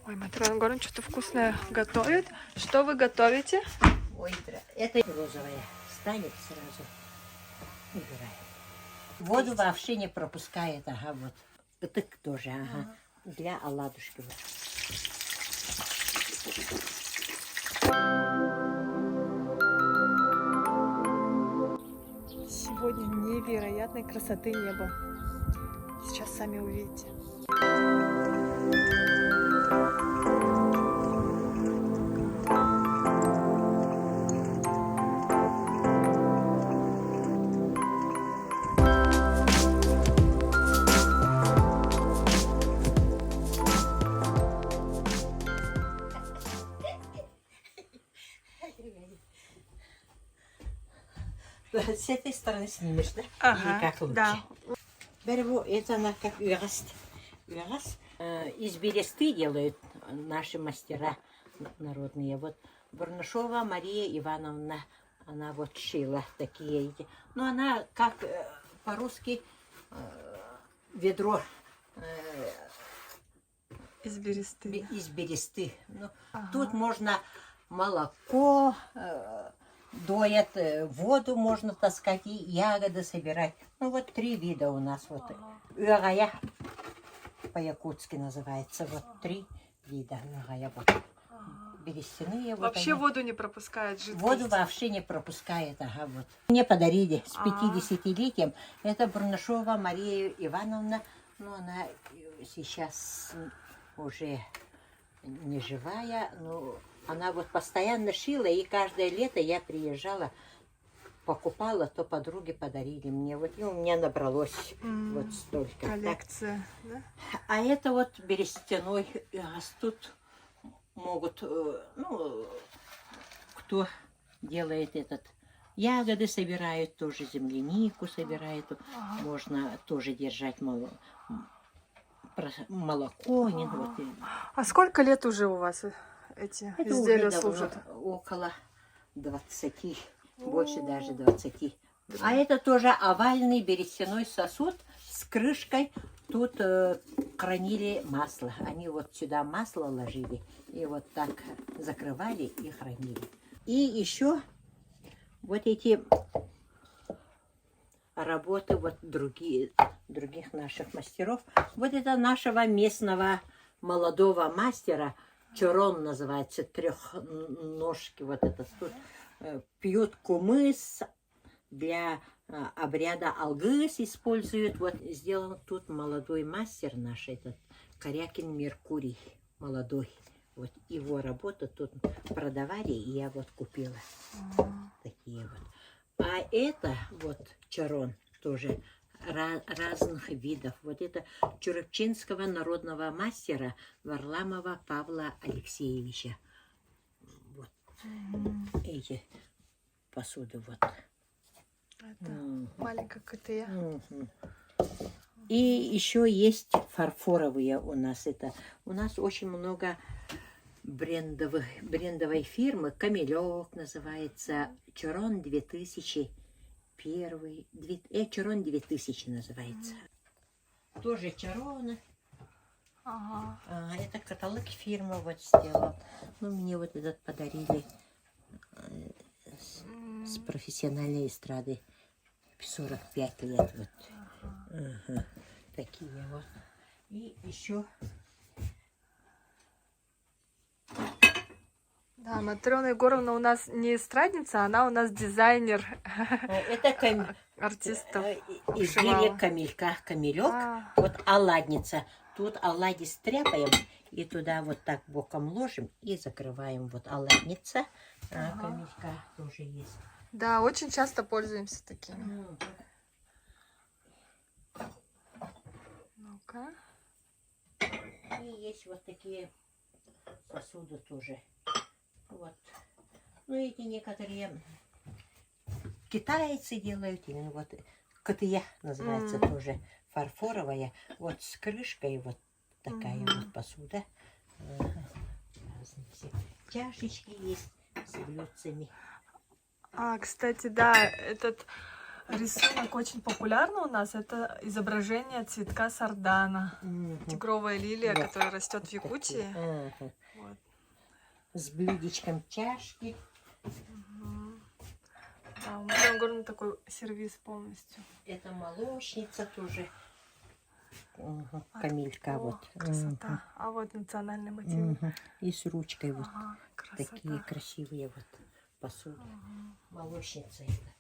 Ой, Матрона Егоровна что-то вкусное готовит. Что вы готовите? Ой, это розовая. Станет сразу. Убираем. Воду вообще не пропускает. Ага, вот. Это тоже, ага. Для оладушки. Сегодня невероятной красоты небо. Сейчас сами увидите. С этой стороны снимешь, да? Ага, или как лучше? да. Беру, это она как ураст. Из бересты делают наши мастера народные. Вот Бурнышова Мария Ивановна, она вот шила такие. Ну, она как по-русски ведро Из бересты. из бересты. Ну, тут можно молоко, доят, воду можно таскать и ягоды собирать. Ну, вот 3 вида у нас. Вот. Угая по-якутски называется. Вот 3 вида угая. Вот. Берестяные. Вообще вот воду не пропускает жидкость. воду вообще не пропускает. Ага, вот. Мне подарили с 50-летием. Это Бурнышова Мария Ивановна. Ну, она сейчас уже не живая. Но она вот постоянно шила. И каждое лето я приезжала, покупала, то подруги подарили мне. Вот и у меня набралось вот столько. Коллекция, да? А это вот берестяной растут. Могут, ну, кто делает этот, ягоды собирают, тоже землянику собирают, можно тоже держать молоко. Вот. А сколько лет уже у вас эти Это изделия уже служат? около 20, больше даже 20. А это тоже овальный берестяной сосуд с крышкой. Тут хранили масло. Они вот сюда масло ложили и вот так закрывали и хранили. И еще вот эти работы вот других наших мастеров. Вот это нашего местного молодого мастера, чорон называется, трехножки. Вот этот тут пьют кумыс. Для обряда алгыс используют. Вот сделан тут молодой мастер наш, этот Корякин Меркурий, молодой. Вот его работу тут продавали, и я вот купила такие вот. А это вот чарон тоже разных видов. Вот это чурапчинского народного мастера Варламова Павла Алексеевича. Вот эти посуды вот. Это маленькая котея. И еще есть фарфоровые у нас. Это у нас очень много брендовой фирмы. Камелек называется. Чарон 2001. Чарон 2000 называется. Тоже чароны. Это каталог фирмы вот сделал. Ну, мне вот этот подарили с профессиональной эстрады. 45 лет. Вот. Такие вот. И еще. Да, Матрена Егоровна у нас не эстрадница, она у нас дизайнер. Это артистов. изделие камелька. Камелек. Вот оладница. Тут оладьи стряпаем и туда вот так боком ложим и закрываем. Вот оладница. Камелька тоже есть. Да, очень часто пользуемся такими. Ну-ка. И есть вот такие сосуды тоже. Вот. Ну, эти некоторые китайцы делают. Именно вот котея называется тоже. Фарфоровая. Вот с крышкой вот такая вот посуда. Чашечки есть с блюдцами. Кстати, да, этот Рисунок очень популярный у нас. Это изображение цветка сардана. Тигровая лилия, Вот. которая растет в Якутии. Ага. Вот. С блюдечком чашки. Да, у меня горный такой сервис полностью. Это молочница тоже. Камилька О, вот. красота. А вот национальный мотив. И с ручкой вот. Ага, красота. Такие красивые вот посуды. Молочница это.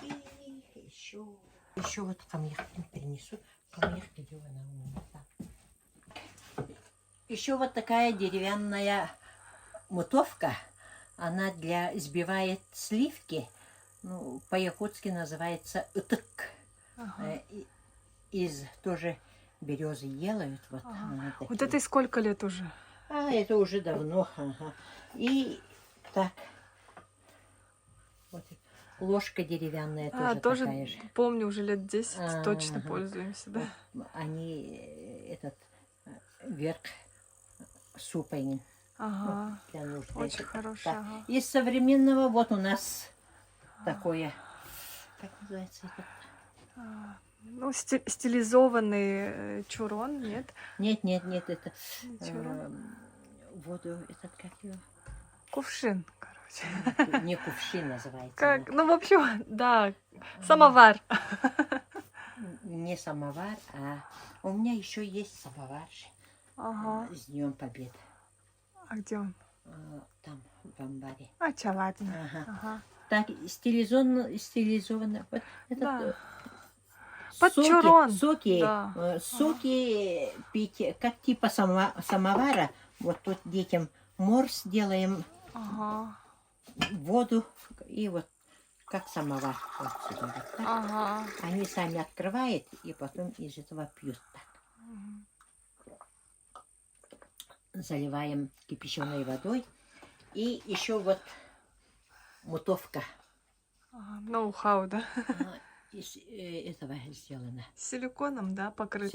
И еще вот камерки принесу. Камерки, где она у меня там. Еще вот такая деревянная мутовка. Она для сбивает сливки. Ну, по-якутски называется ытык. Ага. Из тоже березы делают. Вот, Ага. Вот такие. этой сколько лет уже? А, это уже давно. Ага. И так. Вот. Ложка деревянная тоже такая же. Помню, уже лет 10 точно Ага. пользуемся, да? Вот они этот верх супа им. Ага. Для нужды. Очень хорошо. Так. Ага. Из современного вот у нас такое. Как называется это? Ну, стилизованный чурон, нет? Нет, это Чурон. воду, этот как его? Кувшин, короче. Не кувшин называется. Как? Ну, в общем, да, самовар. Не самовар, а у меня еще есть самовар Ага. с Днем Победы. А где он? Там, в амбаре. А, Чаладин. Ага. Ага. Так, стилизованно. Вот этот, Да. Под чурон. Соки, Да. соки пить, как типа самовара. Вот тут детям морс делаем, Ага. воду и вот как самовар. Вот сюда, вот так. Ага. Они сами открывают и потом из этого пьют так. Заливаем кипяченой водой. И еще вот мутовка. Ага. Ноу-хау, да? Из этого сделано. Силиконом, да, покрыто?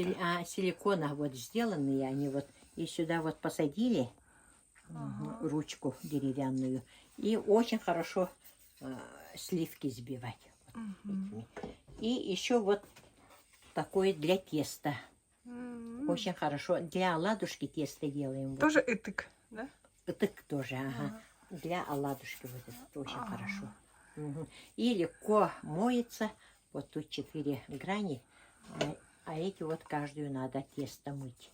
Силикона вот сделанные они вот. И сюда вот посадили ручку деревянную. И очень хорошо сливки сбивать. Вот этими. И еще вот такое для теста. Очень хорошо. Для оладушки тесто делаем. Тоже итык, да? Итык тоже, ага. Для оладушки вот это очень хорошо. И легко моется. Вот тут 4 грани. А эти вот каждую надо тесто мыть.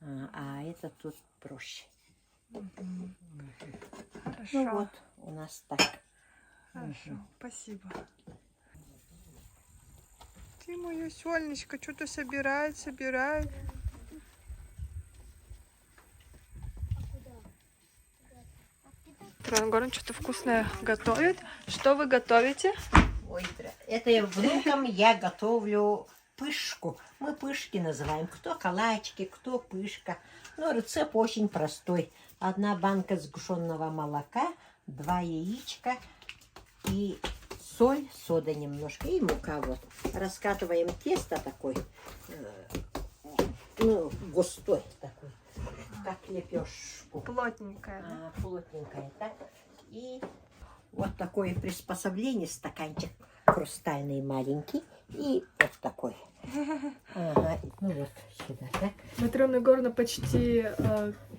А это тут проще. Хорошо. Ну вот, у нас так. Хорошо, спасибо. Ты моя Сонечка, что-то собирает. Трангорн что-то вкусное готовит. Что вы готовите? Ой, это внукам я готовлю пышку. Мы пышки называем. Кто калачки, кто пышка. Ну, рецепт очень простой. 1 банка сгущенного молока, 2 яичка и соль, сода немножко и мука вот. Раскатываем тесто такой, ну, густой такой, как лепешку. Плотненькая, да? Плотненькая, так. И вот такое приспособление, стаканчик хрустальный маленький и вот такой. Ага, ну вот сюда, так. Матрёна Горна почти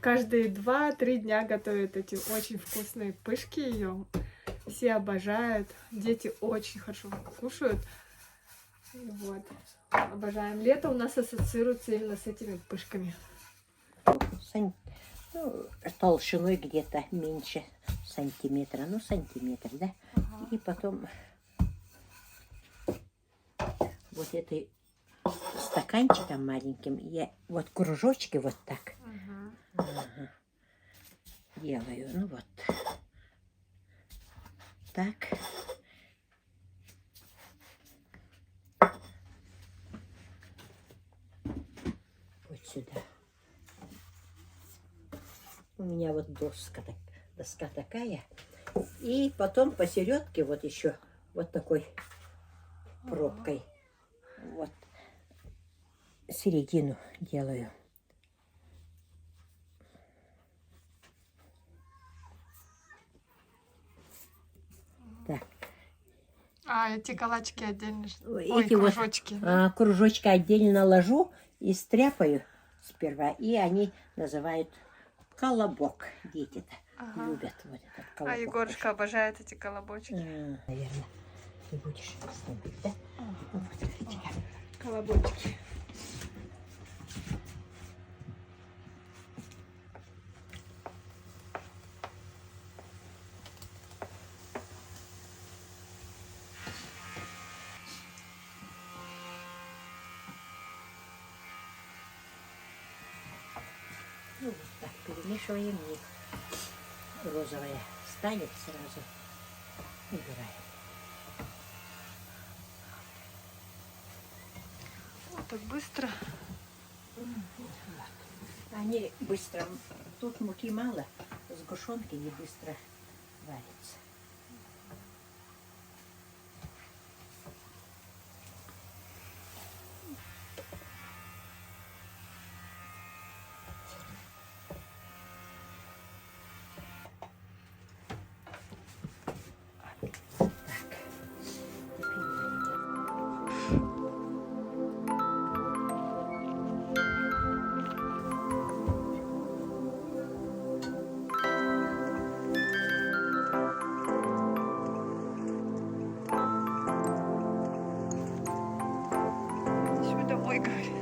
каждые 2-3 дня готовит эти очень вкусные пышки ее. Все обожают. Дети очень хорошо кушают. Вот. Обожаем. Лето у нас ассоциируется именно с этими пышками. Ну, толщиной где-то меньше сантиметра. Ну, сантиметр, да? Ага. И потом вот этой стаканчиком маленьким я вот кружочки вот так делаю. Ну вот. Так. Вот сюда. У меня вот доска такая. И потом посередке вот еще вот такой пробкой. Вот середину делаю. Так. А, эти калачики отдельно. Ой, Эти вот кружочки. кружочки отдельно ложу и стряпаю сперва. И они называют колобок. Дети-то любят вот этот колобок. А Егорушка обожает эти колобочки. Наверное, ты будешь снимать, да? Вот эти. Колобочки. Ну, вот так перемешиваем, и розовая станет сразу. Убираем. Вот так быстро. Они быстро, тут муки мало, сгущенки не быстро варятся. Еще домой, говорит.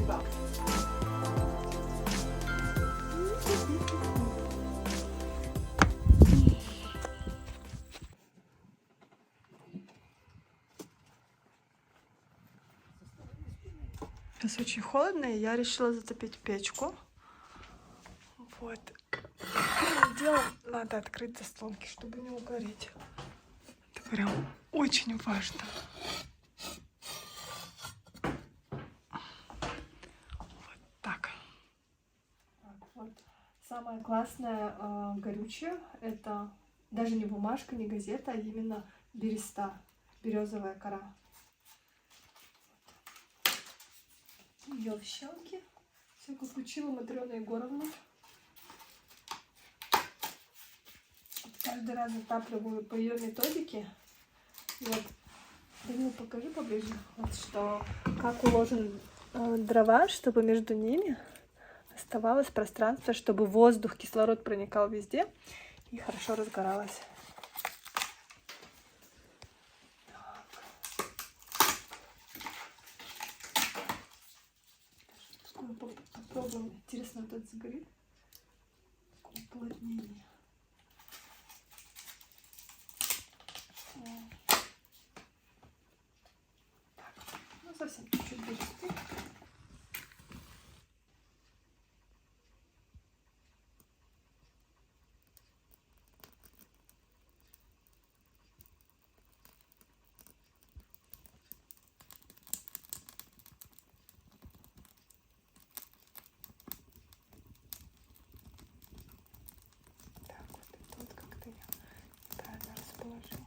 Да. Сейчас очень холодно, и я решила затопить печку. Вот. Первым делом надо открыть заслонки, чтобы не угореть. Это прям очень важно. Вот так. Вот. Самое классное горючее — это даже не бумажка, не газета, а именно береста, березовая кора. Ее в щелки. Все как учила Матрёна Егоровна. Каждый раз затапливаю по ее методике. Вот. Данил, покажи поближе. Вот что, как уложен дрова, чтобы между ними оставалось пространство, чтобы воздух, кислород проникал везде и хорошо разгоралось. Попробуем. Интересно, вот это загорит. Уплотнение. Так, ну совсем чуть-чуть бересты. Расположила.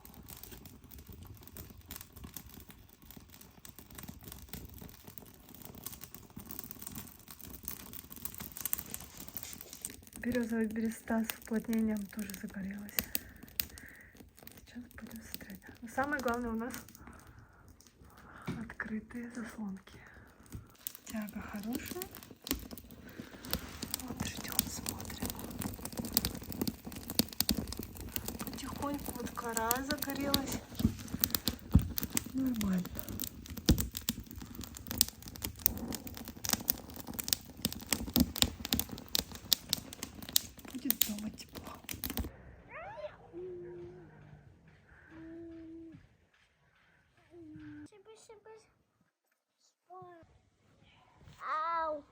Березовая береста с уплотнением тоже загорелась. Сейчас будем смотреть. Но самое главное у нас открытые заслонки. Тяга хорошая. Вот ждем, смотрим. Потихоньку вот кора загорелась. Нормально. Будет дома тепло. Ау!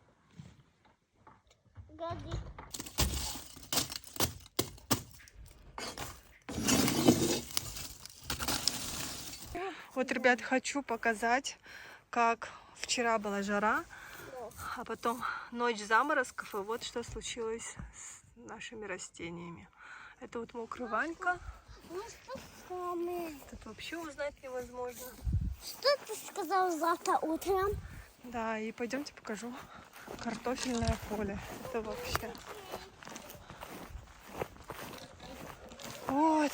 Гади. Вот, ребят, хочу показать, как вчера была жара, а потом ночь заморозков, и вот что случилось с нашими растениями. Это вот мокрый Ванька. Тут вообще узнать невозможно. Что ты сказал завтра утром? Да, и пойдемте покажу картофельное поле. Это вообще... Вот.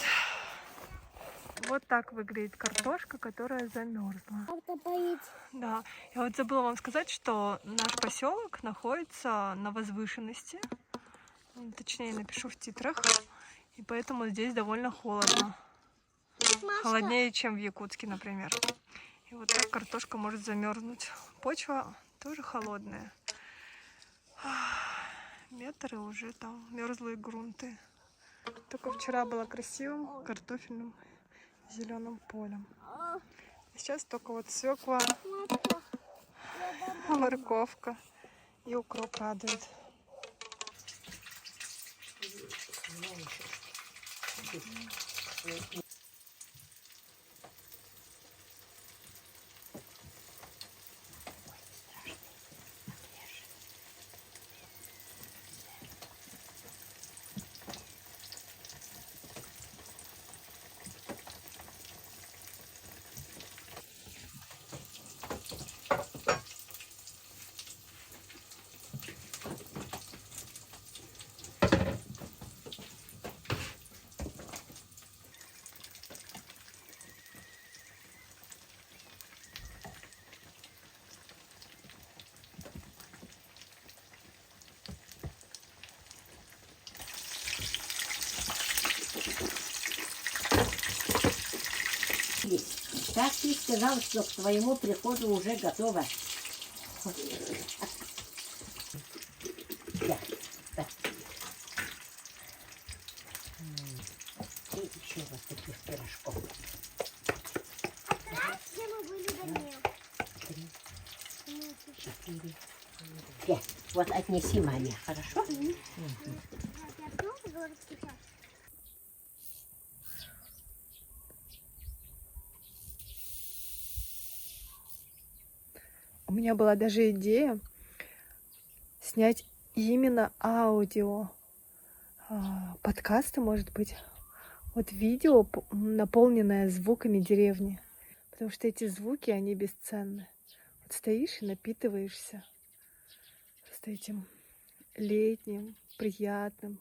Вот так выглядит картошка, которая замерзла. Правда боится. Да, я вот забыла вам сказать, что наш поселок находится на возвышенности. Точнее, напишу в титрах. И поэтому здесь довольно холодно. Холоднее, чем в Якутске, например. И вот так картошка может замерзнуть. Почва тоже холодная. Метры уже там мерзлые грунты. Только вчера было красивым картофельным зеленым полем. Сейчас только вот свекла, морковка и укроп радует. Так ты сказал, что к твоему приходу уже готово. Да, да. И еще вот таких пирожков. Все мы были до дня. 3, 4, 5. Вот отнеси маме, хорошо? У меня была даже идея снять именно аудио подкасты, может быть, вот видео, наполненное звуками деревни, потому что эти звуки, они бесценны. Вот стоишь и напитываешься просто этим летним, приятным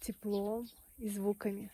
теплом и звуками.